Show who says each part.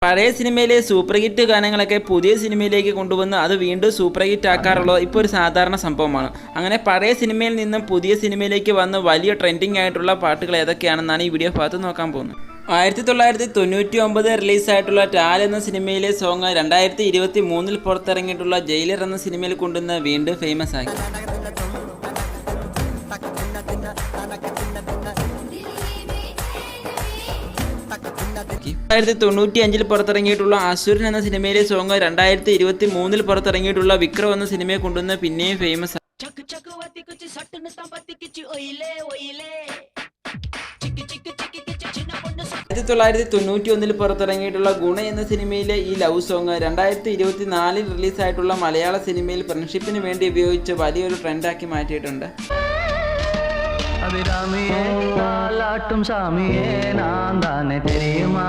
Speaker 1: പഴയ സിനിമയിലെ super hit ഗാനങ്ങളൊക്കെ പുതിയ സിനിമയിലേക്ക് കൊണ്ടുവന്ന് അത് വീണ്ടും സൂപ്പർ ഹിറ്റ് ആക്കാറുള്ളത് ഇപ്പോൾ ഒരു സാധാരണ സംഭവമാണ്. അങ്ങനെ പഴയ സിനിമയിൽ നിന്നും പുതിയ സിനിമയിലേക്ക് വന്ന് വലിയ ട്രെൻഡിങ് ആയിട്ടുള്ള പാട്ടുകൾ ഏതൊക്കെയാണെന്നാണ് ഈ വീഡിയോ ഭാഗത്ത് നോക്കാൻ പോകുന്നത്. 1999 റിലീസായിട്ടുള്ള ടാൽ എന്ന സിനിമയിലെ സോങ് 2023 പുറത്തിറങ്ങിയിട്ടുള്ള ജയിലർ എന്ന സിനിമയിൽ കൊണ്ടുവന്ന് വീണ്ടും ഫേമസ് ആക്കി. 1995 പുറത്തിറങ്ങിയിട്ടുള്ള അസുരൻ എന്ന സിനിമയിലെ സോങ് 2023 പുറത്തിറങ്ങിയിട്ടുള്ള വിക്രം എന്ന സിനിമയെ കൊണ്ടുവന്ന് പിന്നെയും ഫേമസ് ആയി. 1991 പുറത്തിറങ്ങിയിട്ടുള്ള ഗുണ എന്ന സിനിമയിലെ ഈ ലവ് സോങ് 2024 റിലീസായിട്ടുള്ള മലയാള സിനിമയിൽ ഫ്രണ്ട്ഷിപ്പിന് വേണ്ടി ഉപയോഗിച്ച് വലിയൊരു ട്രെൻഡാക്കി മാറ്റിയിട്ടുണ്ട്.
Speaker 2: அபிராமியே தாலாட்டும் சாமியே நான் தானே தெரியுமா.